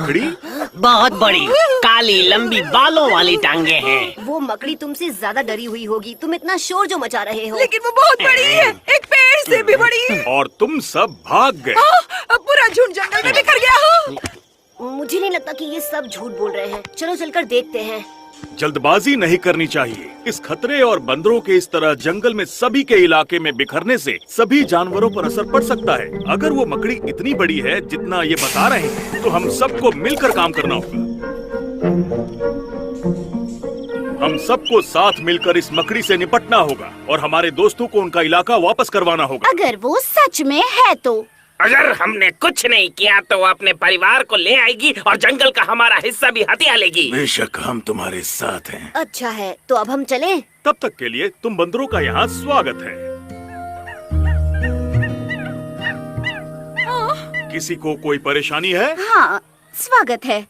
मकड़ी? बहुत बड़ी, काली लंबी बालों वाली टांगे हैं। वो मकड़ी तुमसे ज्यादा डरी हुई होगी, तुम इतना शोर जो मचा रहे हो। लेकिन वो बहुत बड़ी है, एक पेड़ से भी बड़ी। और तुम सब भाग गए। अब पूरा झुंड जंगल में बिखर गया। मुझे नहीं लगता कि ये सब झूठ बोल रहे हैं। चलो चलकर देखते हैं। जल्दबाजी नहीं करनी चाहिए। इस खतरे और बंदरों के इस तरह जंगल में सभी के इलाके में बिखरने से सभी जानवरों पर असर पड़ सकता है। अगर वो मकड़ी इतनी बड़ी है जितना ये बता रहे हैं, तो हम सबको मिलकर काम करना होगा। हम सबको साथ मिलकर इस मकड़ी से निपटना होगा और हमारे दोस्तों को उनका इलाका वापस करवाना होगा। अगर वो सच में है तो। अगर हमने कुछ नहीं किया तो वो अपने परिवार को ले आएगी और जंगल का हमारा हिस्सा भी हथिया लेगी। बेशक हम तुम्हारे साथ हैं। अच्छा है, तो अब हम चलें? तब तक के लिए तुम बंदरों का यहाँ स्वागत है। किसी को कोई परेशानी है? हाँ, स्वागत है।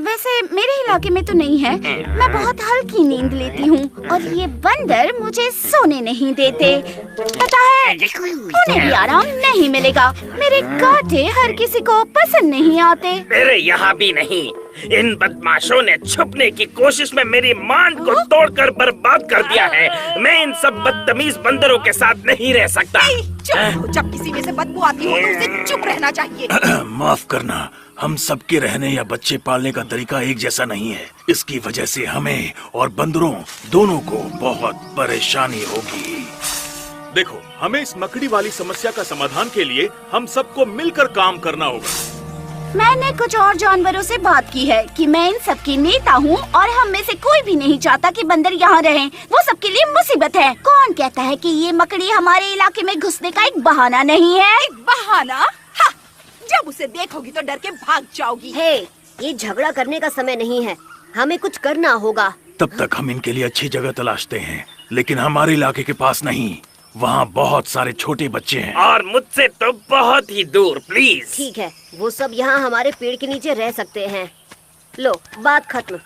वैसे मेरे इलाके में तो नहीं है। मैं बहुत हल्की नींद लेती हूँ और ये बंदर मुझे सोने नहीं देते। पता है, उन्हें भी आराम नहीं मिलेगा। मेरे कांटे हर किसी को पसंद नहीं आते। मेरे यहाँ भी नहीं। इन बदमाशों ने छुपने की कोशिश में मेरी मांड को तोड़कर बर्बाद कर दिया है। मैं इन सब बदतमीज बंदरों के साथ नहीं रह सकता। चुप! जब किसी में से बदबू आती हो तो उसे चुप रहना चाहिए। माफ करना, हम सबके रहने या बच्चे पालने का तरीका एक जैसा नहीं है। इसकी वजह से हमें और बंदरों दोनों को बहुत परेशानी होगी। देखो, हमें इस मकड़ी वाली समस्या का समाधान के लिए हम सबको मिलकर काम करना होगा। मैंने कुछ और जानवरों से बात की है कि मैं इन सबकी नेता हूँ और हम में से कोई भी नहीं चाहता कि बंदर यहाँ रहें। वो सबके लिए मुसीबत है। कौन कहता है कि ये मकड़ी हमारे इलाके में घुसने का एक बहाना नहीं है? एक बहाना? हाँ, जब उसे देखोगी तो डर के भाग जाओगी। हे, ये झगड़ा करने का समय नहीं है। हमें कुछ करना होगा। तब तक हम इनके लिए अच्छी जगह तलाशते हैं, लेकिन हमारे इलाके के पास नहीं। वहाँ बहुत सारे छोटे बच्चे हैं और मुझसे तो बहुत ही दूर। प्लीज। ठीक है, वो सब यहाँ हमारे पेड़ के नीचे रह सकते हैं। लो, बात खत्म।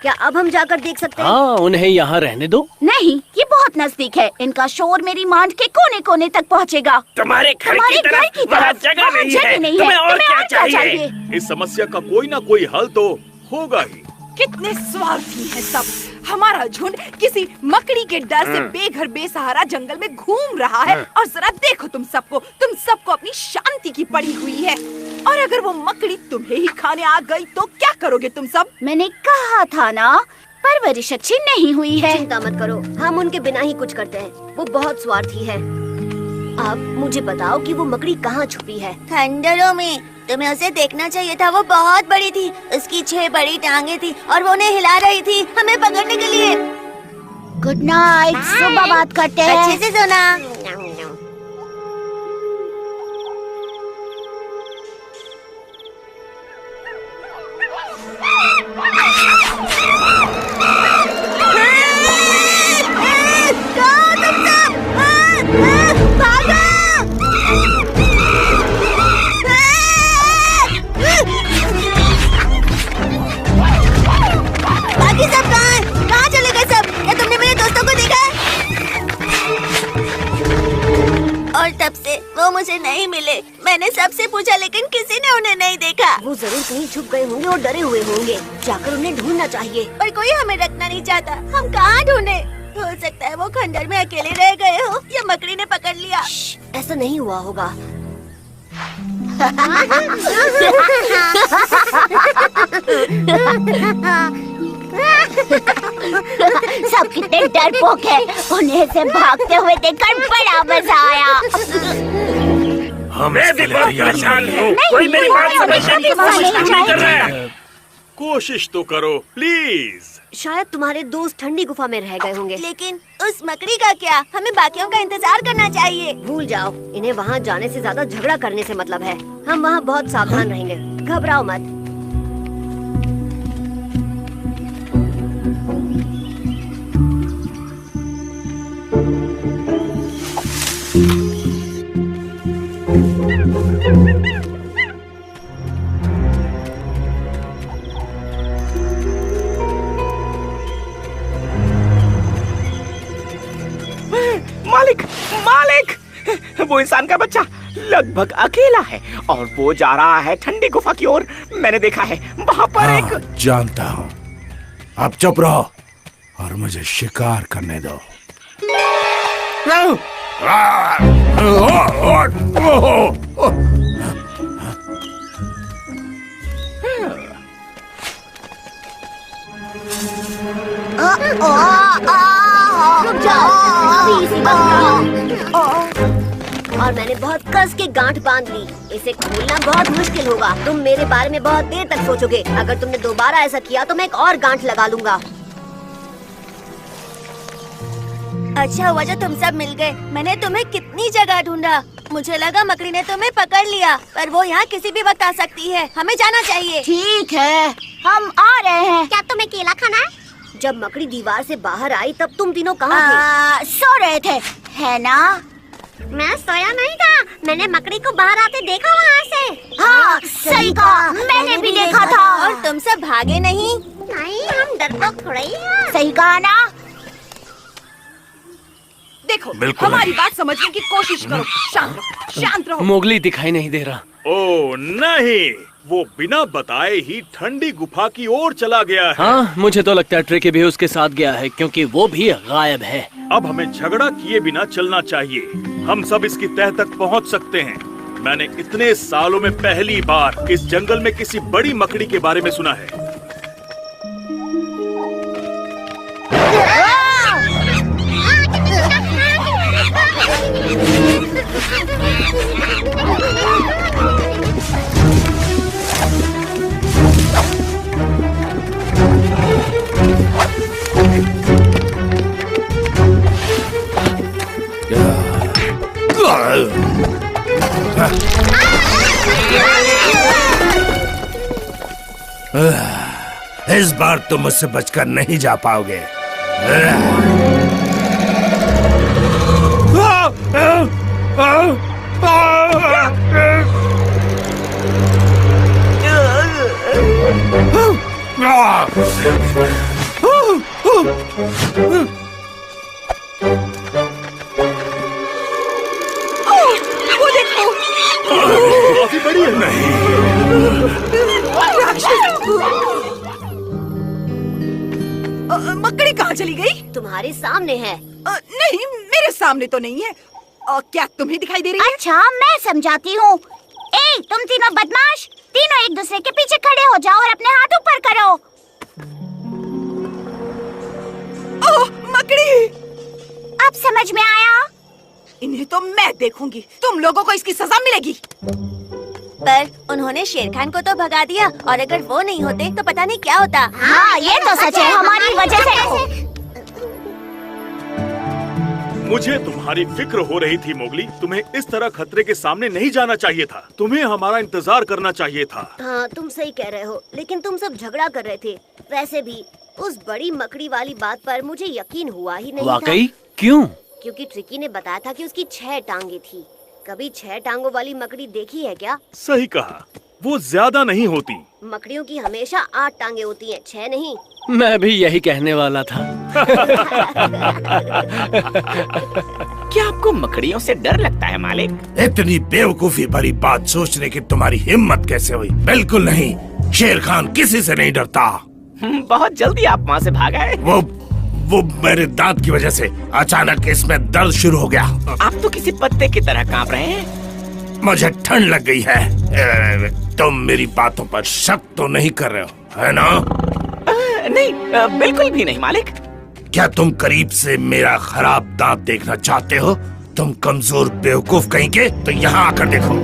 क्या अब हम जाकर देख सकते हैं? हाँ, उन्हें यहाँ रहने दो। नहीं, ये बहुत नजदीक है। इनका शोर मेरी मांड के कोने कोने तक पहुँचेगा। तुम्हारे घर की तरफ वहाँ जगह नहीं है। तुम्हें और क्या चाहिए? इस समस्या का कोई ना कोई हल तो होगा ही। कितने स्वार्थी हैं सब। हमारा झुंड किसी मकड़ी के डर से बेघर बेसहारा जंगल में घूम रहा है और जरा देखो तुम सबको अपनी शांति की पड़ी हुई है। और अगर वो मकड़ी तुम्हें ही खाने आ गई तो क्या करोगे तुम सब? मैंने कहा था ना, परवरिश अच्छी नहीं हुई है। चिंता मत करो, हम उनके बिना ही कुछ करते हैं। वो बहुत स्वार्थी है। अब मुझे बताओ कि वो मकड़ी कहाँ छुपी है? खंडरों में। तुम्हें उसे देखना चाहिए था, वो बहुत बड़ी थी। उसकी 6 बड़ी टांगे थी और वो उन्हें हिला रही थी हमें पकड़ने के लिए। गुड नाइट, सुबह बात करते हैं। अच्छे से सोना। तब से वो मुझे नहीं मिले। मैंने सबसे पूछा लेकिन किसी ने उन्हें नहीं देखा। वो जरूर कहीं छुप गए होंगे और डरे हुए होंगे। जाकर उन्हें ढूंढना चाहिए। पर कोई हमें रखना नहीं चाहता। हम कहाँ ढूंढे? हो सकता है वो खंडर में अकेले रह गए हो या मकड़ी ने पकड़ लिया। ऐसा नहीं हुआ होगा। सब कितने डरपोक हैं। उन्हें से भागते हुए देखकर बड़ा मजा आया। मैं भी बहुत परेशान हूँ। कोई मेरी बात समझने की कोशिश नहीं कर रहा है। कोशिश तो करो प्लीज। शायद तुम्हारे दोस्त ठंडी गुफा में रह गए होंगे। लेकिन उस मकड़ी का क्या? हमें बाकियों का इंतजार करना चाहिए। भूल जाओ, इन्हें वहाँ जाने से ज्यादा झगड़ा करने से मतलब है। हम वहाँ बहुत सावधान रहेंगे। घबराओ मत। मालिक, मालिक, वो इंसान का बच्चा लगभग अकेला है और वो जा रहा है ठंडी गुफा की ओर। मैंने देखा है वहाँ पर हाँ, एक। जानता हूँ। अब चुप रहो और मुझे शिकार करने दो। रुक जाओ, अभी इसी वक्त। और मैंने बहुत कस के गांठ बांध ली। इसे खोलना बहुत मुश्किल होगा। तुम मेरे बारे में बहुत देर तक सोचोगे। अगर तुमने दोबारा ऐसा किया तो मैं एक और गांठ लगा लूंगा। अच्छा हुआ जो तुम सब मिल गए। मैंने तुम्हें कितनी जगह ढूंढा। मुझे लगा मकड़ी ने तुम्हें पकड़ लिया, पर वो यहाँ किसी भी वक्त आ सकती है। हमें जाना चाहिए। ठीक है, हम आ रहे हैं। क्या तुम्हें केला खाना है? जब मकड़ी दीवार से बाहर आई तब तुम तीनों कहाँ थे? सो रहे थे, है ना? मैं सोया नहीं था। मैंने मकड़ी को बाहर आते देखा वहाँ से। हाँ, सही कहा, मैंने भी देखा था। और तुम सब भागे नहीं? नहीं, हम डरपोक थोड़े ही हैं। सही कहा ना? देखो, बिल्कुल हमारी नहीं। बात समझने की कोशिश करो। शांत रहो, शांत रहो। मोगली दिखाई नहीं दे रहा। ओ नहीं, वो बिना बताए ही ठंडी गुफा की ओर चला गया है। हाँ, मुझे तो लगता है ट्रिकी भी उसके साथ गया है, क्योंकि वो भी गायब है। अब हमें झगड़ा किए बिना चलना चाहिए। हम सब इसकी तह तक पहुंच सकते हैं। मैंने इतने सालों में पहली बार इस जंगल में किसी बड़ी मकड़ी के बारे में सुना है। इस बार तुम मुझसे बचकर नहीं जा पाओगे। वो देखो, काफी बड़ी है। नहीं, मकड़ी कहाँ चली गई? तुम्हारे सामने है। नहीं, मेरे सामने तो नहीं है। क्या तुम्हें दिखाई दे रही है? अच्छा, मैं समझाती हूँ। ए, तुम तीनों बदमाश, तीनों एक दूसरे के पीछे खड़े हो जाओ और अपने हाथ ऊपर करो। ओह, मकड़ी! अब समझ में आया? इन्हें तो मैं देखूंगी। तुम लोगों को इसकी सजा मिलेगी। पर उन्होंने शेर खान को तो भगा दिया, और अगर वो नहीं होते तो पता नहीं क्या होता। हाँ, ये तो सच है, हमारी वजह से। मुझे तुम्हारी फिक्र हो रही थी मोगली। तुम्हें इस तरह खतरे के सामने नहीं जाना चाहिए था। तुम्हें हमारा इंतजार करना चाहिए था। हाँ, तुम सही कह रहे हो, लेकिन तुम सब झगड़ा कर रहे थे। वैसे भी उस बड़ी मकड़ी वाली बात पर मुझे यकीन हुआ ही नहीं वाकई? था। क्यों? क्योंकि ट्रिकी ने बताया था कि उसकी 6 टांगे थी। कभी 6 टांगों वाली मकड़ी देखी है क्या? सही कहा, वो ज्यादा नहीं होती। मकड़ियों की हमेशा 8 टांगे होती हैं, 6 नहीं। मैं भी यही कहने वाला था। क्या आपको मकड़ियों से डर लगता है मालिक? इतनी बेवकूफी भरी बात सोचने की तुम्हारी हिम्मत कैसे हुई? बिल्कुल नहीं, शेर खान किसी से नहीं डरता। बहुत जल्दी आप वहाँ से भाग आए। वो मेरे दांत की वजह से अचानक इसमें दर्द शुरू हो गया। आप तो किसी पत्ते की तरह कांप रहे हैं। मुझे ठंड लग गई है। तुम मेरी बातों पर शक तो नहीं कर रहे हो, है ना? नहीं, बिल्कुल भी नहीं मालिक। क्या तुम करीब से मेरा खराब दांत देखना चाहते हो? तुम कमजोर बेवकूफ कहीं के, तो यहाँ आकर देखो।